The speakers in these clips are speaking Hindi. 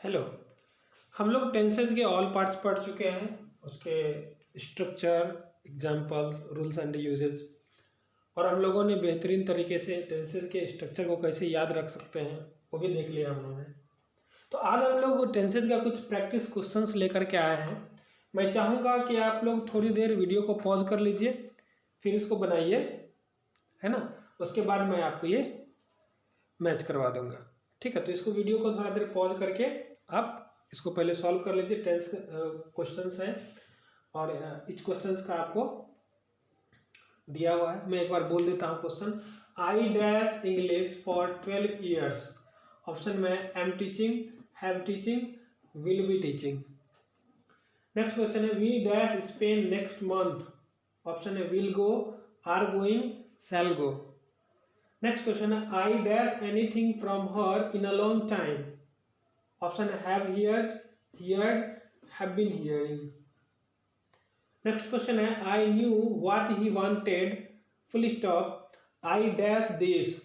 हेलो। हम लोग टेंसेज के ऑल पार्ट्स पढ़ चुके हैं, उसके structure, examples, rules and uses, और हम लोगों ने बेहतरीन तरीके से टेंसेज के स्ट्रक्चर को कैसे याद रख सकते हैं वो भी देख लिया हम लोगों ने। तो आज हम लोग टेंसेज का कुछ प्रैक्टिस क्वेश्चंस लेकर के आए हैं। मैं चाहूँगा कि आप लोग थोड़ी देर वीडियो को पॉज कर लीजिए, फिर इसको बनाइए, है ना। उसके बाद मैं आपको ये मैच करवा दूंगा, ठीक है। तो इसको वीडियो को थोड़ा देर पॉज करके आप इसको पहले सॉल्व कर लीजिए। टेंस क्वेश्चंस हैं और इच क्वेश्चंस का आपको दिया हुआ है। मैं एक बार बोल देता हूँ question. I dash English for 12 years. Option में am teaching, have teaching, will be teaching. Next question है we dash Spain next month. Option है will go, are going, shall go. Next question है I dash anything from her in a long time. Option है have heard, heard, have been hearing. Next question है I knew what he wanted, full stop, I dash this,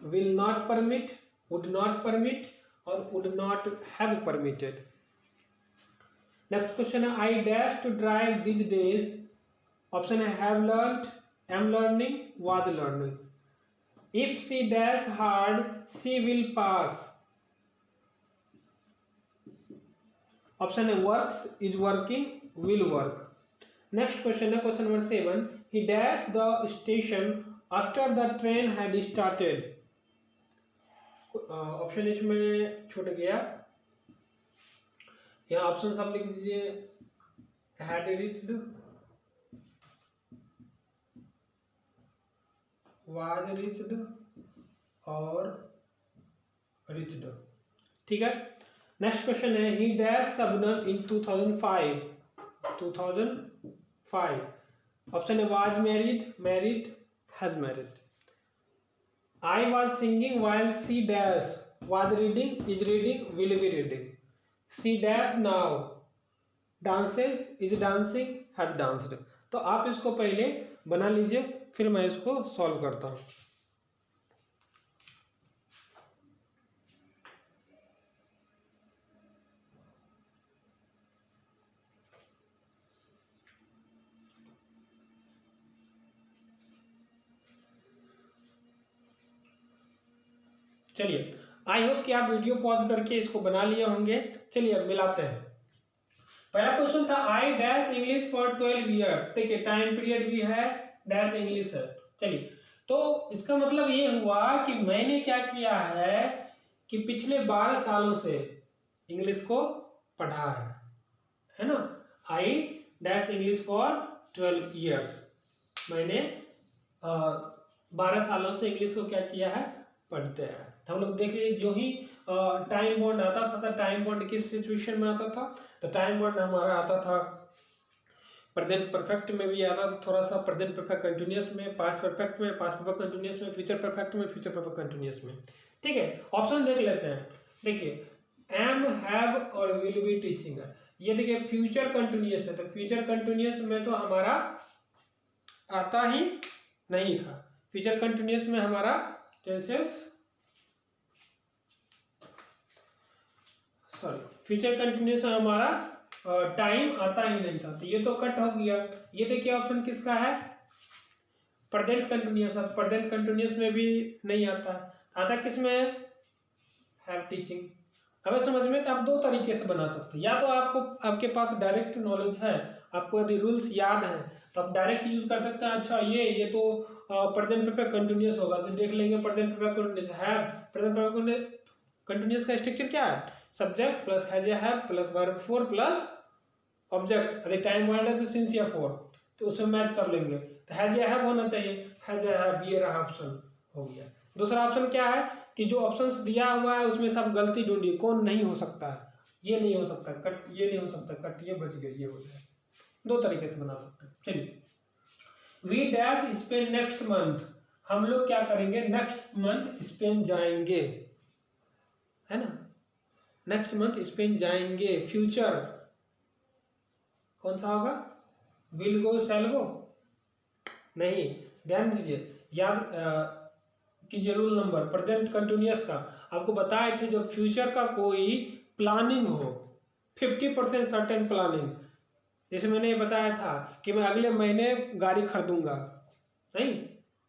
will not permit, would not permit और would not have permitted. Next question है I dash to drive this days. Option है have learned, am learning, was learning. If she dash hard, she will pass. Option A works, is working, will work. Next question है question number 7. He dashed the station after the train had started. Option इसमें छूट गया, यहाँ ऑप्शन सब लिख दीजिए। had reached, was reached और reached, ठीक है। नेक्स्ट क्वेश्चन है he dash Shabnam in 2005। Option है was married, married, has married. I was singing while she dash, was reading, is reading, will be reading. She dash now dances, is dancing, has danced. तो आप इसको पहले बना लीजिए, फिर मैं इसको सॉल्व करता हूँ। चलिए, आई होप कि आप वीडियो पॉज करके इसको बना लिए होंगे। चलिए अब मिलाते हैं। पहला क्वेश्चन था आई डैश इंग्लिश फॉर 12 ईयर्स। देखिए टाइम पीरियड भी है, डैश इंग्लिश है। चलिए, तो इसका मतलब ये हुआ कि मैंने क्या किया है कि पिछले 12 सालों से इंग्लिश को पढ़ा है ना। आई डैश इंग्लिश फॉर 12 ईयर्स, मैंने 12 सालों से इंग्लिश को क्या किया है, पढ़ते हैं। हम लोग देख लीजिए, जो ही टाइम बॉन्ड आता था, टाइम बॉन्ड किस सिचुएशन में आता था, तो टाइम बॉन्ड हमारा आता था प्रेजेंट परफेक्ट में भी आता था, थोड़ा सा प्रेजेंट परफेक्ट कंटिन्यूअस में, पास्ट परफेक्ट में, पास्ट परफेक्ट कंटिन्यूअस में, फ्यूचर परफेक्ट में, फ्यूचर परफेक्ट कंटिन्यूअस में, ठीक है। ऑप्शन देख लेते हैं। देखिए एम, हैव और विल बी टीचिंग है। ये देखिए फ्यूचर कंटिन्यूअस है, तो फ्यूचर कंटिन्यूअस में तो हमारा आता ही नहीं था। फ्यूचर कंटिन्यूअस में हमारा टेंसेस, सॉरी, फ्यूचर कंटिन्यूअस में हमारा टाइम आता ही नहीं था, तो ये तो कट हो गया। ये देखिए ऑप्शन किसका है, प्रेजेंट कंटिन्यूअस। प्रेजेंट कंटिन्यूअस में भी नहीं आता किसमें, हैव टीचिंग। हमें समझ में, तो आप दो तरीके से बना सकते हैं। या तो आपको, आपके पास डायरेक्ट नॉलेज है, आपको यदि रूल्स याद है तो आप डायरेक्ट यूज कर सकते हैं। अच्छा ये तो प्रेजेंट परफेक्ट कंटिन्यूअस होगा, तो देख लेंगे present perfect continuous, have present perfect continuous का स्ट्रक्चर क्या है, सब्जेक्ट प्लस हैज या have plus verb four plus object. अरे टाइम वर्ड है तो सिंस या फोर, तो उसमें मैच कर लेंगे। तो हैज या हैव होना चाहिए, हैज या हैव, ये रहा ऑप्शन हो गया। दूसरा ऑप्शन क्या है कि जो ऑप्शंस दिया हुआ है उसमें सब गलती ढूंढिए, कौन नहीं हो सकता है, ये नहीं हो सकता कट, ये नहीं हो सकता कट, ये बच गया, ये हो जाए। दो तरीके से बना सकते हैं। चलिए, we dash Spain next month. हम लोग क्या करेंगे, नेक्स्ट मंथ स्पेन जाएंगे, है ना। नेक्स्ट मंथ स्पेन जाएंगे। फ्यूचर कौन सा होगा, विल गो, शैल गो, नहीं। ध्यान दीजिए, याद कीजिए रूल नंबर प्रेजेंट कंटिन्यूअस का। आपको बताए थे जब फ्यूचर का कोई प्लानिंग हो, 50% सर्टेन प्लानिंग। जैसे मैंने ये बताया था कि मैं अगले महीने गाड़ी खरीदूंगा, नहीं,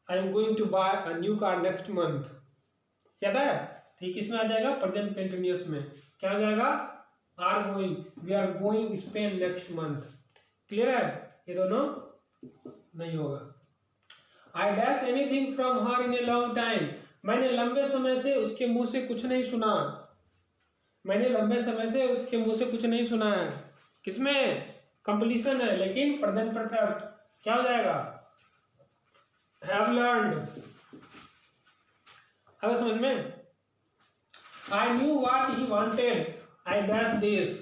I am going to buy a new car next month, याद है? ठीक, किसमें आ जाएगा? प्रेजेंट कंटिन्यूअस में क्या हो जाएगा? Are going, we are going Spain next month. Clear है? ये दोनों नहीं होगा। I dash anything from her in a long time, मैंने लंबे समय से उसके मुंह से कुछ नहीं सुना, मैंने लंबे समय से उसके मुंह से कुछ नहीं सुना है। किसमें? कंप्लीशन है, लेकिन प्रेजेंट परफेक्ट क्या हो जाएगा? Have learned. अब समझ में? आई knew what he wanted, I dash this,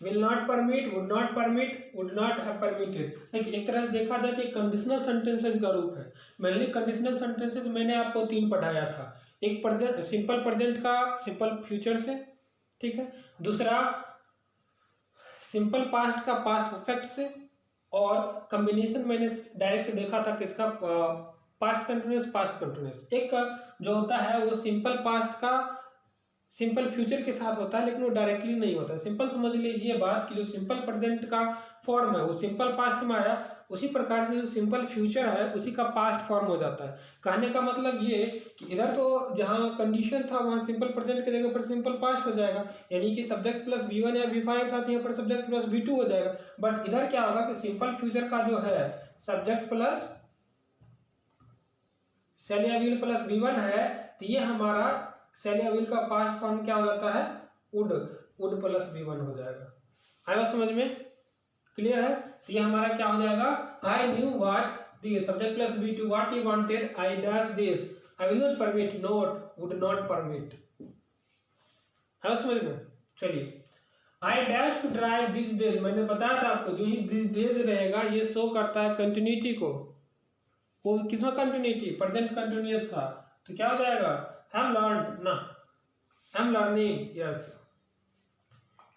will not permit, would not permit, would not have permitted. देखिए, एक तरह से देखा जाए तो कंडीशनल सेंटेंसेस का रूप है। मेनली कंडीशनल सेंटेंसेस मैंने आपको 3 पढ़ाया था। एक प्रेजेंट, सिंपल प्रेजेंट का सिंपल फ्यूचर से, ठीक है, दूसरा सिंपल पास्ट का पास्ट परफेक्ट से, और कॉम्बिनेशन मैंने डायरेक्ट देखा था किसका? Past continuous past continuous. एक जो होता है वो सिंपल पास्ट का सिंपल फ्यूचर के साथ होता है, लेकिन वो डायरेक्टली नहीं होता। सिंपल समझ लीजिए बात कि जो सिंपल प्रेजेंट का फॉर्म है वो सिंपल पास्ट में आया, उसी प्रकार से जो सिंपल फ्यूचर है उसी का पास्ट फॉर्म हो जाता है। कहने का मतलब ये कि इधर तो जहाँ कंडीशन था वहाँ सिंपल प्रेजेंट की जगह पर सिंपल पास्ट हो जाएगा, यानी कि सब्जेक्ट प्लस V1 या V5 था तो यहाँ पर सब्जेक्ट प्लस V2 हो जाएगा। बट इधर क्या होगा कि सिंपल फ्यूचर का जो है सब्जेक्ट प्लस शैल या विल प्लस V1 है, तो ये हमारा शैल या विल का पास्ट फॉर्म क्या हो जाता है? वुड, वुड प्लस V1 हो जाएगा। आया समझ में? क्लियर है? तो ये हमारा क्या हो जाएगा? I knew what this, subject plus V2, what he wanted, I dash this, I will not permit, not, would not permit. आया समझ में? चलिए, I dash to drive this days, मैंने बताया था आपको जो ही दिस डेज रहेगा ये शो करता है कंटिन्यूटी को। वो किसमें कंटिन्यूटी? प्रेजेंट कंटिन्यूअस का। तो क्या हो जाएगा? हैव लर्नड ना, I am learning, yes.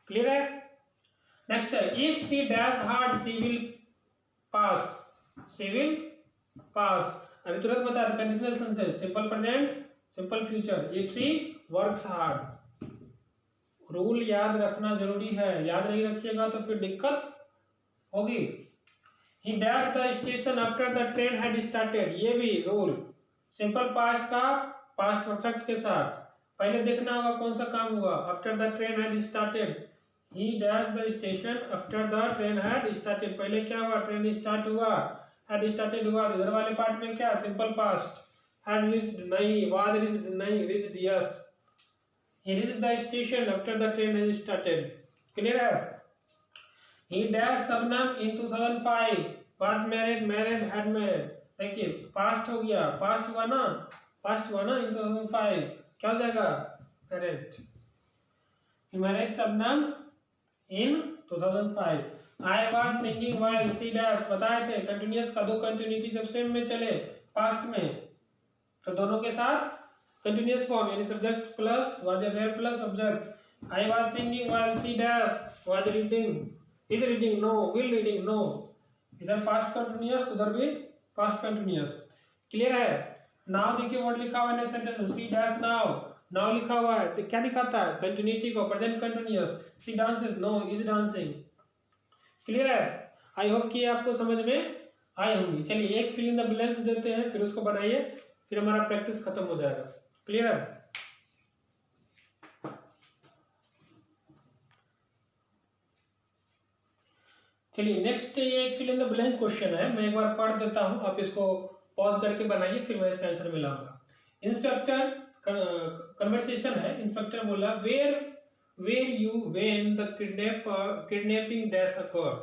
Clear है? नेक्स्ट है, if she dash hard she will pass, she will pass. अभी तुरंत बता दे, conditional sentence, simple present, simple future. If she works hard, rule याद रखना जरूरी है, याद नहीं रखिएगा तो फिर दिक्कत होगी। He dashed the station after the train had started, ये भी रूल सिंपल पास्ट का पास्ट परफेक्ट के साथ। पहले देखना होगा कौन सा काम हुआ, after the train had started, he dash the station after the train had started, पहले क्या हुआ? ट्रेन स्टार्ट हुआ, हैड स्टार्टेड हुआ। इधर वाले पार्ट में क्या? सिंपल पास्ट, हैड रीच्ड नहीं, वाज रीच्ड नहीं, reached yes, he reached the station after the train had started. Clear है? He dashed Shabnam in 2005, was married, married, had married। देखिए पास्ट हो गया, पास्ट हुआ ना, पास्ट हुआ ना in 2005, क्या हो जाएगा? Correct. He married Shabnam in 2005। I was singing while she dashed, बताए थे कंटिन्यूअस का दो कंटिन्यूटी जब सेम में चले पास्ट में तो दोनों के साथ कंटिन्यूअस फॉर्म, यानी subject plus was a verb plus object. I was singing while she dashed was reading, is reading, no, will reading, no। इधर पास्ट कंटिन्यूअस, उधर भी पास्ट कंटिन्यूअस। क्लियर है? नाउ देखिए वर्ड लिखा हुआ है next sentence, she dash now, now लिखा हुआ है तो क्या दिखाता है? कंटिन्यूटी को, present continuous. She dances, no, is dancing. Clear है? आई होप कि आपको समझ में आई होंगी। चलिए एक फिल इन द ब्लैंक्स देते हैं, फिर उसको बनाइए, फिर हमारा प्रैक्टिस खत्म हो जाएगा। क्लियर है? चलिए नेक्स्ट ये एक fill in the blank question है, मैं एक बार पढ़ देता हूं, आप इसको पॉज करके बनाइए, फिर मैं इसका आंसर मिलाऊंगा। इंस्पेक्टर, कन्वर्सेशन है, इंस्पेक्टर बोला were you when the kidnapping dash occur.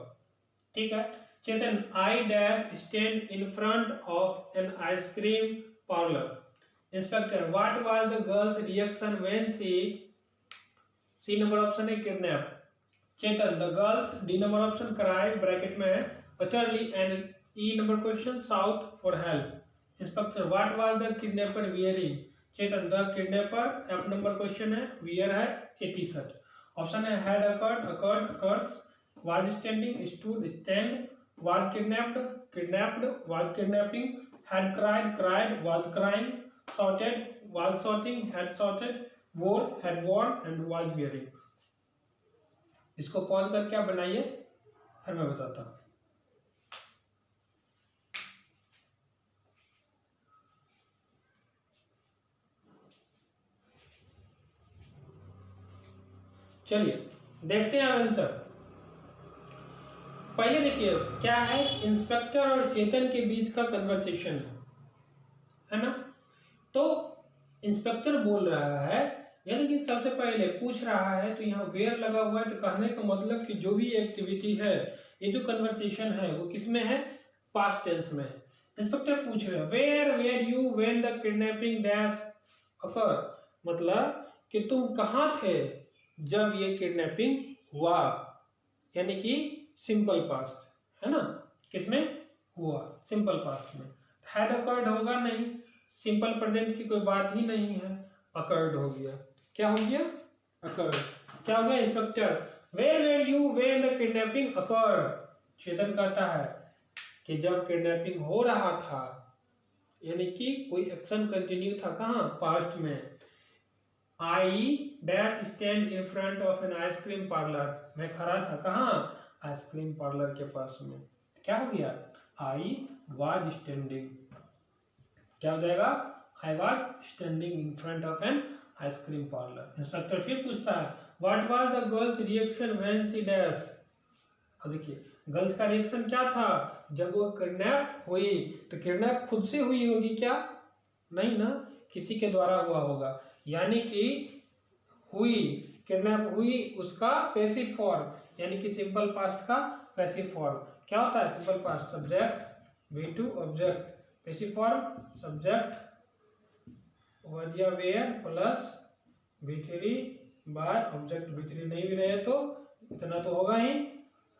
ठीक है, Chetan, I dash stand in front of an ice cream parlour. Inspector, what was the girl's reaction when she number option है kidnap. Chetan, the girl's, D number option cry bracket में है utterly, and E number question shout for help. Inspector, what was the kidnapper wearing. Chetan, the kidnapper, F number question wear, वियर है ए टी शर्ट। ऑप्शन है had occurred, occurred, occurs, was standing, stood, stand, was kidnapped, kidnapped, was kidnapping, had cried, cried, was crying, shouted, was shouting, had shouted, wore, had worn, and was wearing. इसको पॉज करके आप बनाइए, फिर मैं बताता हूँ। चलिए देखते हैं आंसर। पहले देखिए क्या है, इंस्पेक्टर और चेतन के बीच का कन्वर्सेशन है ना। तो इंस्पेक्टर बोल रहा है, यानी कि सबसे पहले पूछ रहा है, तो यहाँ वेयर लगा हुआ है, तो कहने का मतलब कि जो भी एक्टिविटी है, ये जो कन्वर्सेशन है वो किसमें है, पास्ट टेंस में है। इंस्पेक्टर पूछ रहे हैं were were you when the kidnapping dash occur, मतलब कि तुम कहाँ थे जब ये किडनैपिंग हुआ, यानी कि सिंपल पास्ट है ना, किसमें हुआ, सिंपल पास्ट में। हैड अकर्ड होगा नहीं, सिंपल प्रेजेंट की कोई बात ही नहीं है, अकर्ड हो गया। क्या हो गया, अकर्ड। क्या हो गया, inspector were were you when the kidnapping occurred, Chetan कहता है कि जब किडनैपिंग हो रहा था, यानी कि कोई एक्शन कंटिन्यू था, कहाँ, पास्ट में। आई dash stand in front of an ice cream parlour, मैं खड़ा था कहाँ, आइसक्रीम पार्लर के पास में। क्या हो गया, आई वाज स्टैंडिंग, क्या हो जाएगा, I was standing in front of an ice cream parlour. Instructor फिर पूछता है what was the girl's reaction when she dash, अब देखिए गर्ल्स का रिएक्शन क्या था जब वो किडनैप हुई, तो किडनैप खुद से हुई होगी क्या, नहीं ना, किसी के द्वारा हुआ होगा, यानी कि हुई, किडनैप हुई, उसका पैसिव फॉर्म, यानी कि सिंपल पास्ट का पैसिव फॉर्म क्या होता है, simple past subject V2 object, passive form subject was या were plus V3 by object, V3 नहीं भी रहे तो इतना तो होगा ही,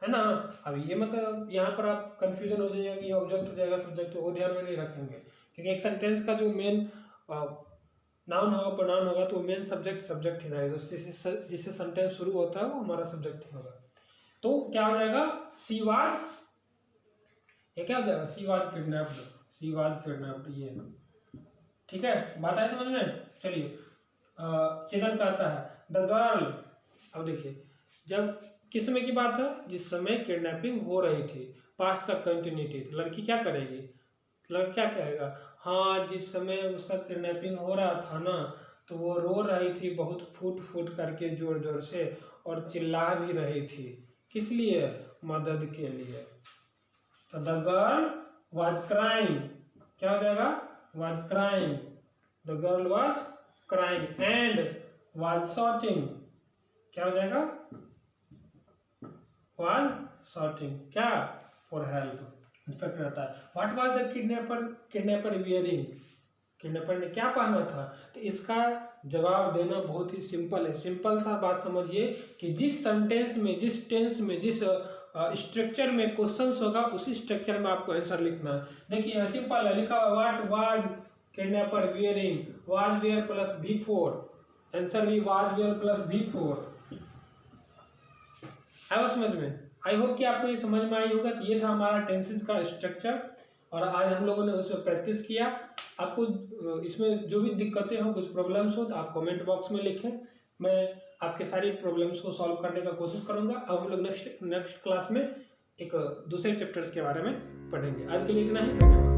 है ना। अब ये मतलब यहाँ पर आप कंफ्यूजन हो जाएगा कि ऑब्जेक्ट हो जाएगा सब्जेक्ट, वो ध्यान में नहीं रखेंगे, क्योंकि एक सेंटेंस का जो मेन नाउन होगा, प्रोनाउन होगा, तो मेन सब्जेक्ट सब्जेक्ट ही रहेगा, जिससे सेंटेंस शुरू होता है वो हमारा सब्जेक्ट ही होगा। तो क्या हो जाएगा, सी वाज, ये क्या हो जाएगा, she was kidnapped, she was kidnapped, ये ठीक है, बात है समझ में। चलिए चेतन कहता है द गर्ल, अब देखिए जब किस समय की बात है, जिस समय किडनैपिंग हो रही थी, पास्ट का कंटिन्यूटी, तो लड़की क्या करेगी, लड़का क्या कहेगा, हाँ जिस समय उसका किडनैपिंग हो रहा था ना, तो वो रो रही थी बहुत फूट फूट करके, जोर जोर से, और चिल्ला भी रही थी, किस लिए, मदद के लिए। तो द गर्ल वाज क्राइंग, क्या हो जाएगा, was crying, the girl was crying and was shouting, क्या हो जाएगा, वाज शॉटिंग, क्या, फॉर हेल्प। इंस्पेक्टर आता है what was the kidnapper wearing, kidnapper ने क्या पहना था, तो इसका जवाब देना बहुत ही सिंपल है। सिंपल सा बात समझिए कि जिस सेंटेंस में, जिस टेंस में, जिस स्ट्रक्चर में क्वेश्चंस होगा, उसी स्ट्रक्चर में आपको आंसर लिखना है। देखिए सिंपल है, लिखा हुआ what was kidnapper wearing, was were plus V4, answer भी वाज वेयर प्लस V4। आया समझ में, आई होप कि आपको ये समझ में आई होगा कि ये था हमारा टेंसेस का स्ट्रक्चर, और आज हम लोगों ने उसमें प्रैक्टिस किया। आपको इसमें जो भी दिक्कतें हो, कुछ प्रॉब्लम्स हो, तो आप कमेंट बॉक्स में लिखें, मैं आपके सारी प्रॉब्लम्स को सॉल्व करने का कोशिश करूंगा। अब हम लोग नेक्स्ट क्लास में एक दूसरे चैप्टर्स के बारे में पढ़ेंगे। आज के लिए इतना ही, धन्यवाद।